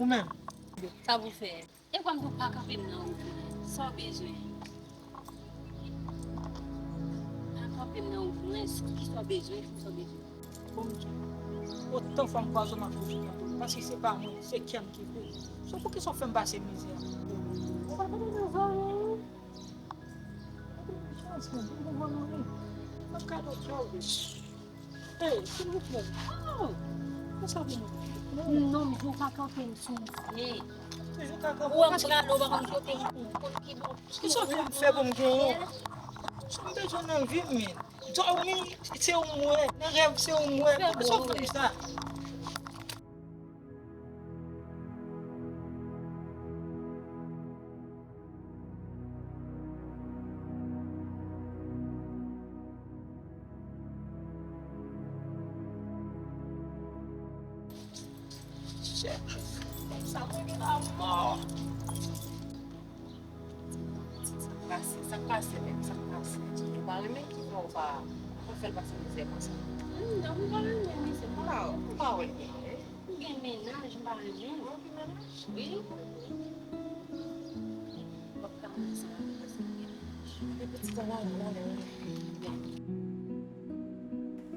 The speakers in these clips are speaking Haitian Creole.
Ou même? Ça vous fait. Et comme vous pas camper non, sans besoin. Pas camper non, qui soit besoin, qui soit besoin. Bon Dieu. Autant femme pas ma couche. Parce que c'est pas moi, c'est qui qui fait. C'est pour qu'ils sont fait passer misère. On va pas nous voir. Chance, on va nous voir. Un cadeau de hey, s'il vous plaît. Oh, qu'est-ce que ça veut dire? Non, mais vous pas camper sous. C'est juste un cadeau. Ou un bras l'eau va comme côté. Qui sont fait pour me gagner? Je besoin de vie, mais. Dormir, c'est au moins. Le rêve, c'est au moins. Ils sont comme ça. Ça me la mort. Ça passe même, ça passe. Tu parles même qui vont pas faire passer misère comme ça. Non, vous parlez mais c'est pas. Pas ouais. Vous avez ménage, je parle bien. Oui.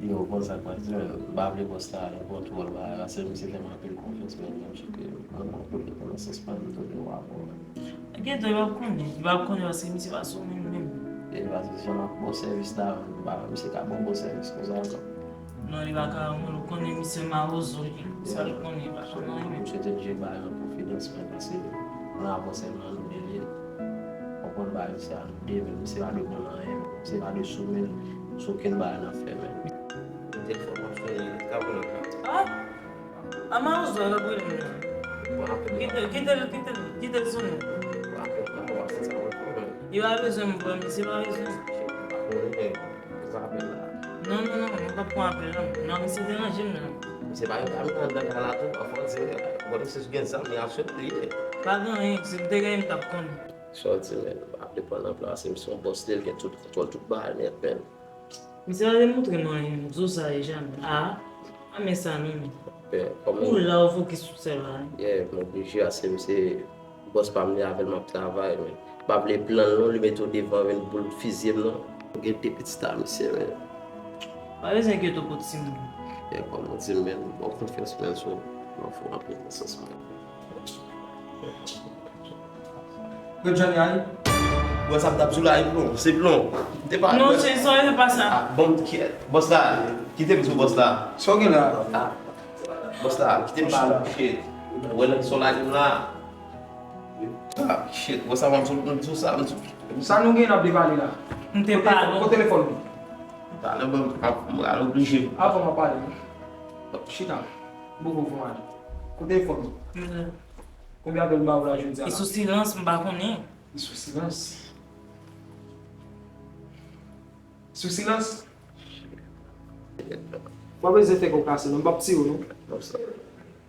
Yo, kon sa kwa di, ba vle posta la kontrol ba, la se mi se teman apel konfens men yon chike, an kontrol de konan se span to de wapon. Gen do yon kone wase mi se va sou men. E li vase si yon an bon servis da, ba mi se ka bon servis kon sa ankan. Non, li baka moun kone mi se ma ozo ki, sa li kone baka nan yon. Mi se te dje ba yon konfidans men, pase an avon seman nou de li. On kon ba yon se an nou de men, mi se va de konan yon, mi se va de sou men, sou ken ba yon an fe men. Telefon mwen fè yon kabon an ka. Ah? A ma ozo la bwe mwen. Kitel son nou. Yon a bezon mwen pou mi se va bezon. Non, mwen pa pou apel nan. Nan, mi se deranjem nan. Se ba yon kami nan dan kalato, a fon se, wè se gen sa, mi a chot liye. Pa gan yon, se dega yon tap kon. Chot se men, apel pon nan plase, mi son boss del gen tout ba men pen. Mi se va demoutre mwen yon, zo sa e jan. A men sa nou. Ou la ou fò ki sou se la. Mwen bouji ase, mi se boss pa mne avel map travay men. Pa vle plan non, li meto devan ven boul fizim non. Gen te piti sta mi se men. Pa vezan ki yo to poti si moun. Kon mwen di men, mwen konfens men sou, mwen fò apel mwen sas men. Ke Johnny ay? Mwen sa ptap sou la yon plon, se plon. Non, se yon pa sa. Bon, boss la, kite msou boss la. So gen la? Boss la, kite msou, shit. Wè lè sou la yon la. Shit, boss la msou sa, msou. Sa nou gen ap devali la? Mte pa non. Ko telefon mi? Ta lè mwen al oblige. Apo mwa pale. Chita, boukou fwa anje. Ko telefon mi? Koumya del ba ou la joun di ala? E sou silans mba konen. Sou silans? Sou silans? Kwa veze te kou kase nou? Mbap ti ou nou?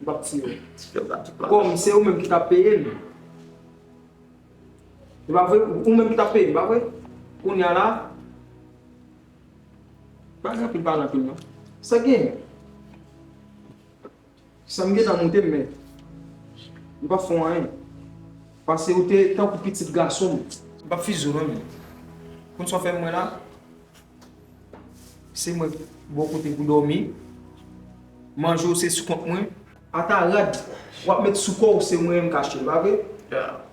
Mbap ti ou. Kom, se ou menm ki ta peye mi? Ou menm ki ta peye mi, ba vwe? Koun ya la? Ba napil nou? Sa gen? Sa mge nan monte men. Yon pa fon an. Pase ou te tan kou pitit gason. Yon pa fizou nan men. Koun so fe mwen la? Se mwen bo kote pou dormi. Manjou se sou kont mwen. Ata rad, wap met sou kou se mwen m kache, ba ve?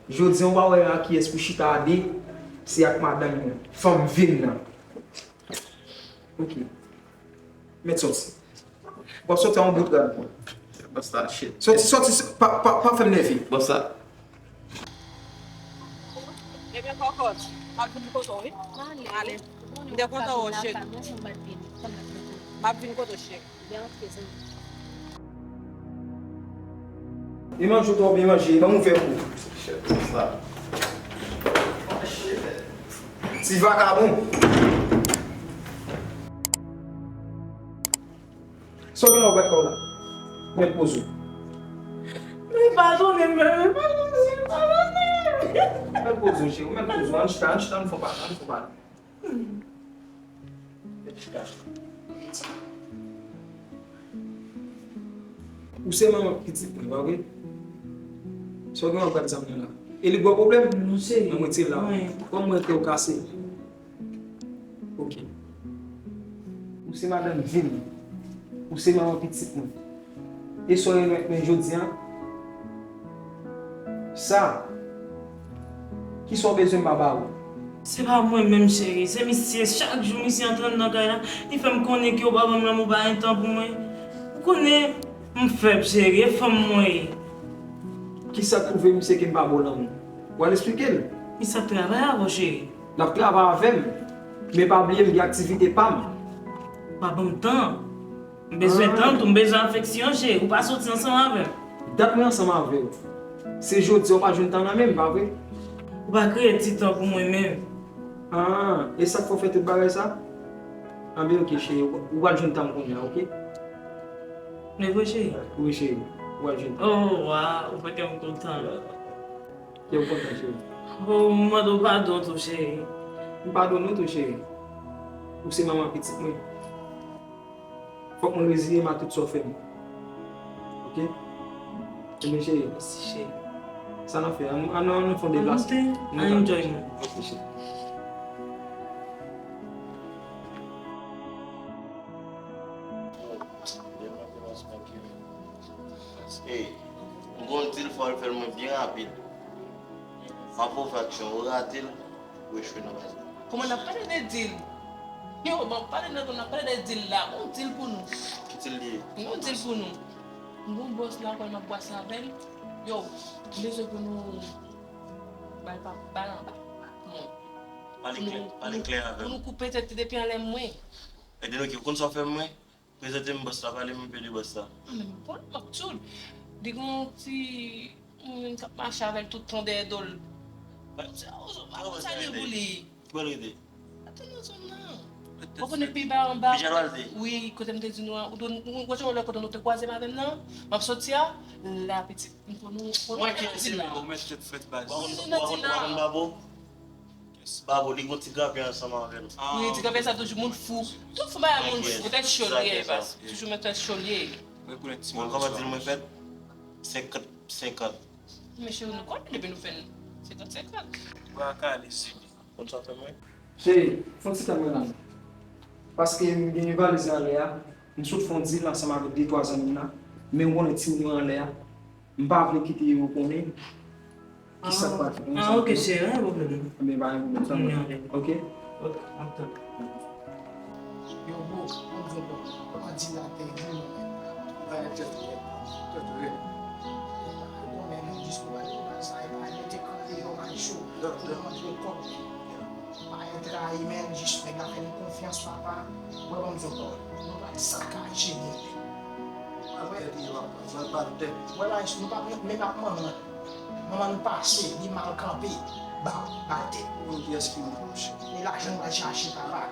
Jodi an wawè an ki es pou chita ade, se ak madame mwen. Fam vin nan. Ok. Met soti. Wap soti an bout gade pou. Boss la, shit. Soti, pa fem nevi. Boss la. Bebe kokot. Map vin koto vi? Ale. Mde konta ou shek. Map vin koto shek. E manjou to bi manje, nan mou fe pou. Shit, boss la. Si va ka bon. So gen nou bet kou la. Men pozo. Men pardonne men pardonne. Men pozo, chè. Men pozo. An chita, an fò pa. Ou se man pitit mwen, ba wè? So gen an zam nan la. E li gwa problem? Non chéri. Mwen ti la. Ouais. Kon mwen te ou kase. Ok. Ou se madame Vin. Ou se maman pitit mwen. E so yon men jodi an. Sa. Ki son bezwen baba ou? C'est pas moi-même, chérie. C'est monsieur. Chaque jour, monsieur entraîne dans le là. Il fait me connaître que papa me l'a pas un temps pour moi. Vous connaissez, mon faible, chérie. Il fait moi. Ki sa trouve mse ki mba bon nan moun? Ou an explike l? Il ça travaille avant, chérie. La travay avèm, mais pa bliye mdi aktivite pam. Pas bon temps. Besoin de temps, besoin d'affection, chérie. Ou pas sortir ensemble avec. Dat mwen anseman avè ou. Se jodi ou pa joun tan nan mèm, pa vè? Ou pas créer petit temps pour moi-même. Ah, e sa fò fè tout bagay sa? An bi ok chéri, ou wal joun tan kon ya, ok? Mais vous, chérie. Oui chéri, ou wal joun tan. Oh, waouh. Ou pas qu'elle me content. Ki ou kontan chéri? Oh, moi, je pardon, tout, chérie. Ou pardon nou tou chéri? Ou se maman pitit mwen? Fòk mwen rezile ma tout so fèm. Ok? E men chéri, Merci, chérie. sa nan fè, an nou fòn de blas. I enjoy you. Ok chéri. Hey, mwen til fòl fèl mwen bien rapide. Ma pou faksyon, ou ratil, ou chwe nan bazan. Comment on a parlé de deal? Yo, on a parlé de deal là. On deal pour nous. Ki til liye? On deal pour nous. Mon boss là, quand on a bossé avec, yo, les autres pour nous. Bah, Pali kler pour avèm. nous couper tête depuis en l'aime moins. E di nou ki kon sa fèm mwen, prezente m bosta, pali m pe di bosta. Mais bon, Maktoul, dis qu'on si on cap marcher avec tout le temps des dollars. Ça les bouli. Kwa rete? Attends, non. On connaît plus bas en bas. Puis Jalwalde? Oui, côté me dit nous, ou quand on le côté nous te croiser maintenant, m'a sortir la petite pour nous. Mwen ki esi là. mwen. Ou mwen chèt fèt baz. Wakon babo? Babo, li kon ti grapi ansaman avèl. Oui, tu connais ça toujours monde fou. Tout faut pas monde fou, peut-être cholier parce que toujours mettre cholier. Mwen pou net ti Mwen kama dil mwen fèt? 50. Mais chez nous quoi depuis nous faire 50. Waka ale si. Kon sa fèm mwen? Chéri, fon ti tan mwen nan. Paske mwen gen yon valize an le a, mwen sot fon di lansaman avèk 2-3 an nan, men wè yon ti mwen an le a, mwen pa avle kite yon konen. Ki sa pa fè? Ah, ok, chérie. Rien de problème. Mwen ba yon mwen san mwen. Ok? Ok, attends. Yo bo, on zo bo, on di la te di nou men, tete. On men nou dis pou wale, sa e pa yon te kande yo man show, pou yon man yon kop. Pa yon tra yi men, jis men la fè nou konfians papa, wè on zo bo, nou pa yon sakaje nou men. Wè di yo, wè pa te. Wè la yon, nou pa men ap maman nou pase, ni mal kampe, ba te. Ou di eski nou pouche. E la jen wè chache papa.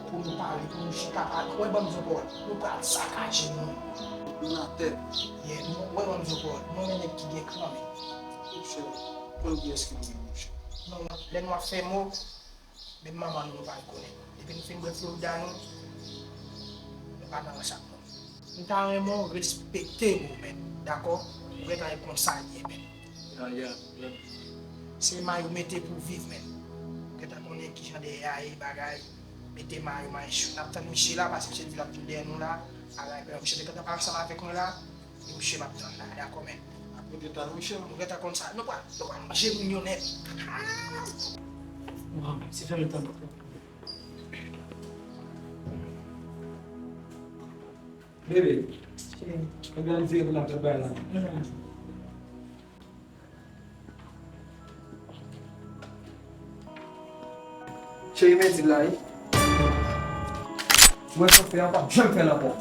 Pour nous parler, pour nous chier capable. Ouais, bon, nous avons nous parlons saccagé nous. Nous la tête. Yeah, ouais, bon, nous avons nous on est qui est clamé. Pour nous dire ce que nous non, les noirs fait mot, mais maman nous pas connaître. Depuis nous faisons bref Florida nous pas dans ça. Nous t'avons vraiment respecté vous même, d'accord? Vous êtes un conseiller même. C'est ma vous mettez pour vivre même. Que t'as connaît qui j'en des bagaille. Mettez ma chou, n'a pas Michel là parce que c'est la plus derrière nous là. Alors Michel quand pas ensemble avec nous là, Michel va prendre là, d'accord mais. Après de Michel, nous gars comme ça. Non pas, j'ai mignonnette. Wow, c'est fait le temps. Bébé, on vient de vivre la belle là. Chérie, mets-y là. Mwen kon fè an pa, jèm fè la pot.